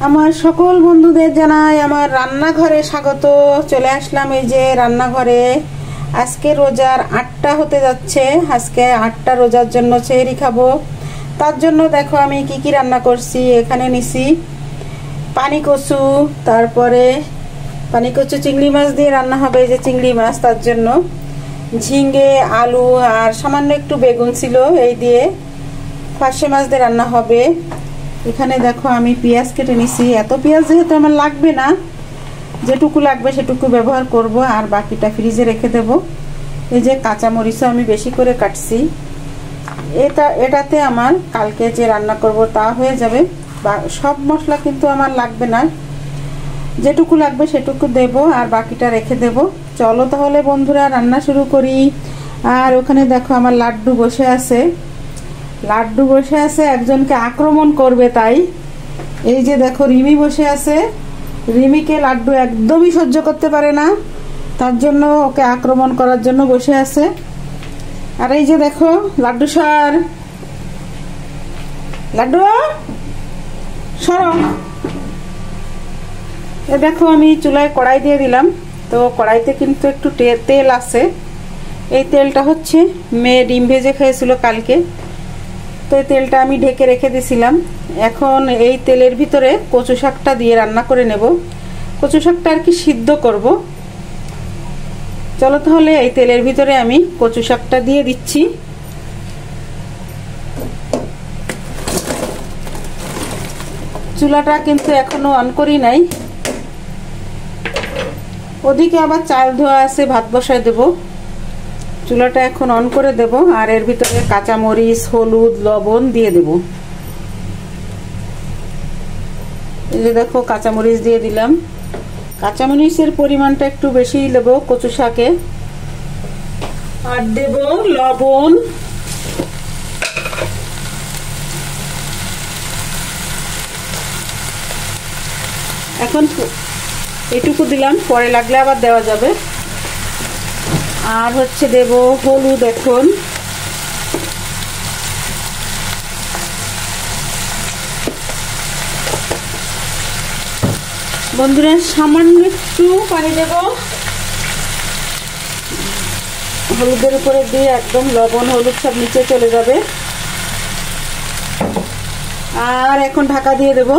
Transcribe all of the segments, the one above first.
আমার সকল বন্ধুদের জানাই আমার রান্নাঘরে স্বাগত। চলে আসলাম এই যে রান্নাঘরে। আজকে রোজার 8টা হতে যাচ্ছে। আজকে 8টা রোজার জন্য সেহরি খাবো। তার জন্য দেখো আমি কি কি রান্না করছি। এখানে নিছি পানি কচু, তারপরে পানি কচু চিংড়ি মাছ দিয়ে রান্না হবে। এই যে চিংড়ি মাছ, তার জন্য ঝিঙে, আলু আর সামান্য একটু বেগুন ছিল, এই দিয়ে ফার্সে মাছ দিয়ে রান্না হবে। এখানে দেখো আমি পেঁয়াজ কেটে নিছি। এত পেঁয়াজ যেহেতু আমার লাগবে না, যেটুকু লাগবে সেটুকু ব্যবহার করব আর বাকিটা ফ্রিজে রেখে দেব। এই যে কাঁচামরিচও আমি বেশি করে কাটছি। এটাতে আমার কালকে যে রান্না করব তা হয়ে যাবে। সব মশলা কিন্তু আমার লাগবে না, যেটুকু লাগবে সেটুকু দেব আর বাকিটা রেখে দেব। চলো তাহলে বন্ধুরা রান্না শুরু করি। আর ওখানে দেখো আমার লাড্ডু বসে আছে। লাড্ডু বসে আছে, একজনকে আক্রমণ করবে তাই। এই যে দেখো রিমি বসে আছে। রিমিকে লাড্ডু একদমই সহ্য করতে পারে না, তার জন্য ওকে আক্রমণ করার জন্য বসে আছে। আর এই যে দেখো লাড্ডু সর, লাড্ডু সরো। এ দেখো আমি চুলায় কড়াই দিয়ে দিলাম। তো কড়াইতে কিন্তু একটু তেল আছে। এই তেলটা হচ্ছে মেয়ে ডিম ভেজে খেয়েছিল কালকে, তো এই তেলটা আমি ঢেকে রেখে দিয়েছিলাম। এখন এই তেলের ভিতরে কচু শাকটা দিয়ে রান্না করে নেব। কচু শাকটা আর কি সিদ্ধ করব। চলো তাহলে এই তেলের ভিতরে আমি কচু শাকটা দিয়ে দিচ্ছি। চুলাটা কিন্তু এখনো অন করি নাই। ওদিকে আবার চাল ধোয়া আছে, ভাত বসায় দেব। চুলাটা এখন অন করে দেব আর এর ভিতরে কাঁচামরিচ, হলুদ, লবণ দিয়ে দেব। এই যে দেখো কাঁচামরিচ দিয়ে দিলাম। কাঁচামরিচের পরিমাণটা একটু বেশি দেব কচু শাকে। আর দেব লবণ। এখন এটুকু দিলাম, পরে লাগলে আবার দেওয়া যাবে। আর হচ্ছে দেব হলুদ। এখন বন্ধুরা সামান্য একটু পানি দেব হলুদের উপরে দিয়ে, একদম লবণ হলুদ সব নিচে চলে যাবে। আর এখন ঢাকা দিয়ে দেব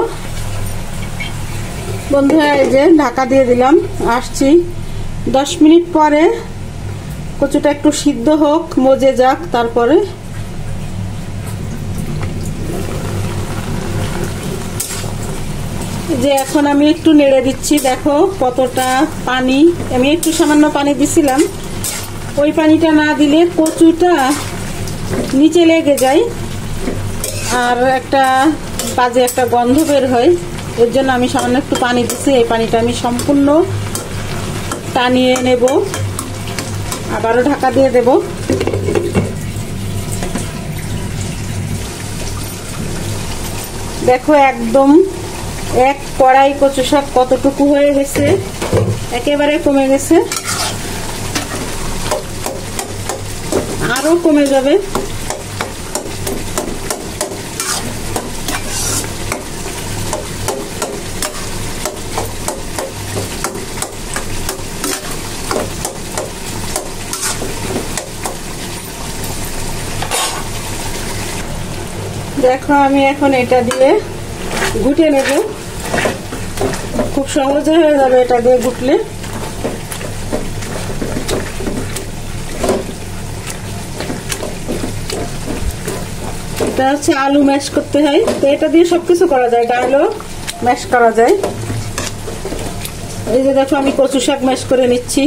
বন্ধুরা। এই যে ঢাকা দিয়ে দিলাম, আসছি 10 মিনিট পরে। কচুটা একটু সিদ্ধ হোক, মজে যাক, তারপরে যে এখন আমি একটু নেড়ে দিচ্ছি। দেখো কতটা পানি, আমি একটু সামান্য পানি দিছিলাম। ওই পানিটা না দিলে কচুটা নিচে লেগে যায় আর একটা বাজে একটা গন্ধ বের হয়। এর জন্য আমি সামান্য একটু পানি দিচ্ছি। এই পানিটা আমি সম্পূর্ণ টানিয়ে নেব। আবারও ঢাকা দিয়ে দেব। দেখো একদম এক কড়াই কচু শাক কতটুকু হয়ে গেছে, একেবারে কমে গেছে, আরো কমে যাবে। দেখো আমি এখন এটা দিয়ে ঘুটে নেব। খুব সহজে হয়ে যাবে এটা দিয়ে ঘুটলে। এটা হচ্ছে আলু ম্যাশ করতে হয়, তো এটা দিয়ে সবকিছু করা যায়, ডালও ম্যাশ করা যায়। এই যে দেখো আমি কচু শাক ম্যাশ করে নিচ্ছি।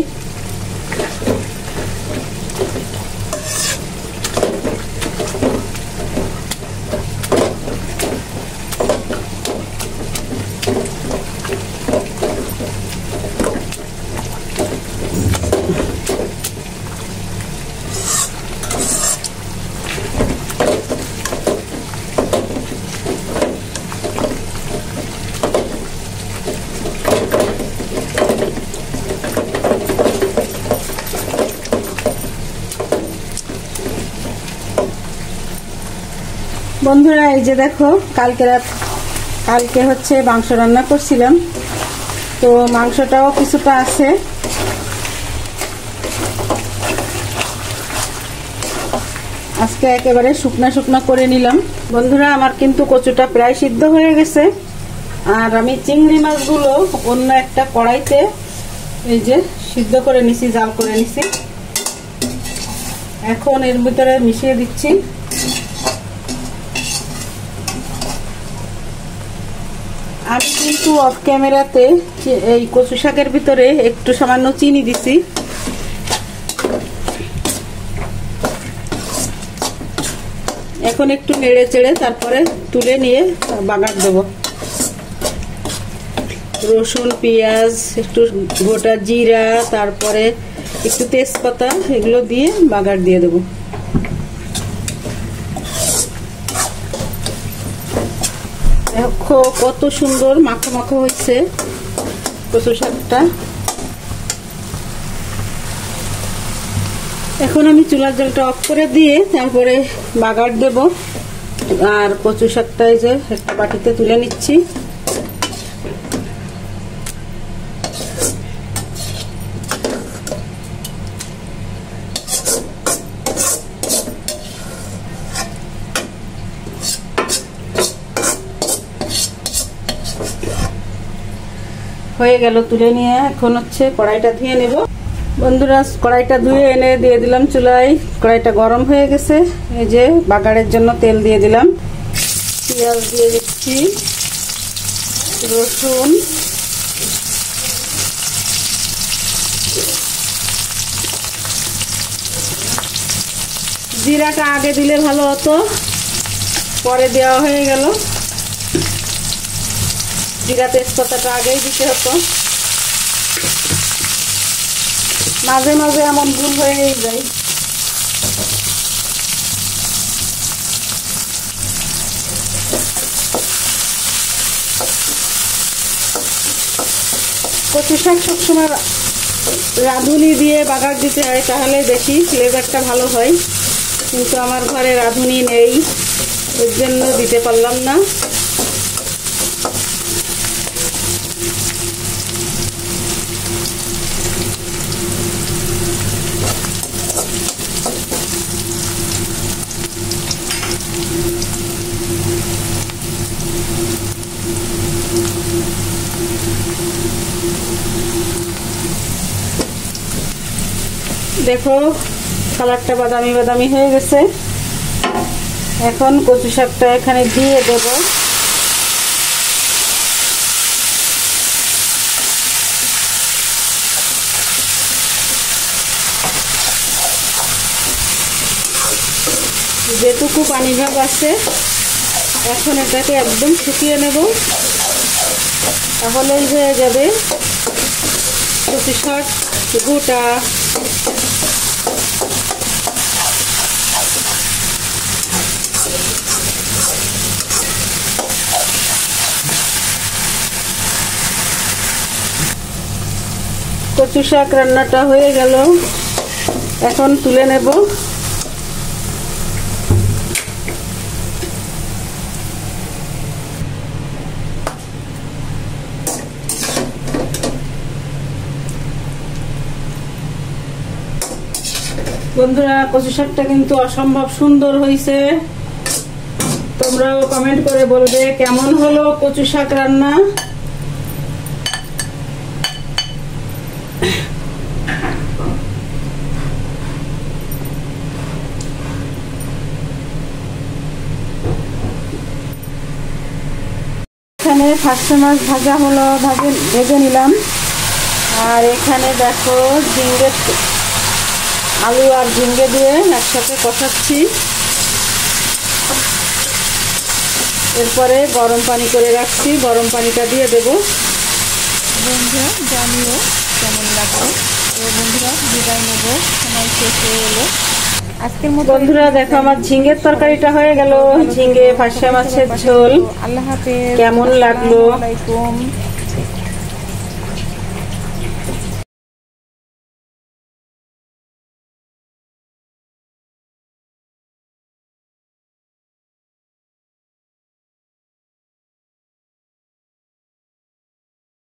বন্ধুরা এই যে দেখো কালকে হচ্ছে মাংস রান্না করছিলাম, তো মাংসটাও কিছুটা আছে। আজকে একেবারে শুকনা শুকনা করে নিলাম। বন্ধুরা, আমার কিন্তু কচুটা প্রায় সিদ্ধ হয়ে গেছে। আর আমি চিংড়ি মাছগুলো অন্য একটা কড়াইতে এই যে সিদ্ধ করে নিছি, জাল করে নিছি। এখন এর ভিতরে মিশিয়ে দিচ্ছি। আমি কিন্তু অফ ক্যামেরাতে এই কচু শাকের ভিতরে একটু সামান্য চিনি দিছি। এখন একটু নেড়ে চেড়ে তারপরে তুলে নিয়ে বাগার দেব। রসুন, পেঁয়াজ, একটু গোটা জিরা, তারপরে একটু তেজপাতা, এগুলো দিয়ে বাগার দিয়ে দেব। দেখো কত সুন্দর মাখো মাখো হয়েছে কচু শাকটা। এখন আমি চুলার জলটা অফ করে দিয়ে তারপরে বাগার দেব। আর কচু শাকটা এই যে একটা বাটিতে তুলে নিচ্ছি। হয়ে গেল তুলে নিয়ে, এখন হচ্ছে কড়াইটা ধুয়ে নেব। বন্ধুরা, কড়াইটা ধুয়ে এনে দিয়ে দিলাম চুলায়। কড়াইটা গরম হয়ে গেছে। এই যে বাগারের জন্য তেল দিয়ে দিলাম। পেঁয়াজ দিয়ে দিচ্ছি, রসুন, জিরাটা আগে দিলে ভালো হতো, পরে দেওয়া হয়ে গেল। জিরা তেজপাতাটা আগেই দিতে হতো, মাঝে মাঝে এমন ভুল হয়ে যায়। কচু শাক সবসময় রাঁধুনি দিয়ে বাগার দিতে হয়, তাহলে বেশি ফ্লেভারটা ভালো হয়। কিন্তু আমার ঘরে রাঁধুনি নেই, এর জন্য দিতে পারলাম না। দেখো কালারটা বাদামি বাদামি হয়ে গেছে। এখন কচু শাকটা এখানে দিয়ে দেব। যেটুকু পানি ভাব আছে এখন এটাকে একদম শুকিয়ে নেব, তাহলেই হয়ে যাবে কচু শাক গোটা। কচু শাক রান্নাটা হয়ে গেল, এখন তুলে নেব। বন্ধুরা, কচু শাকটা কিন্তু অসম্ভব সুন্দর হয়েছে। তোমরাও কমেন্ট করে বলবে কেমন হলো কচু শাক রান্না। এখানে ফার্স্ট মাছ ভাজা হলো, ভেজে নিলাম। আর এখানে দেখো ঝিঙ্গে, আলু আর ঝিঙ্গে দিয়ে একসাথে কষাচ্ছি। এরপরে গরম পানি করে রাখছি, গরম পানিটা দিয়ে দেব। বন্ধুরা জানিও কেমন লাগলো। তো বন্ধুরা বিদায় নেব, সময় শেষ হয়ে এলো আজকের মতো। বন্ধুরা দেখো আমার ঝিঙ্গের তরকারিটা হয়ে গেল, ঝিঙ্গে ফার্সা মাছের ঝোল। আল্লাহ হাফেজ, কেমন লাগলো? আসসালামু আলাইকুম।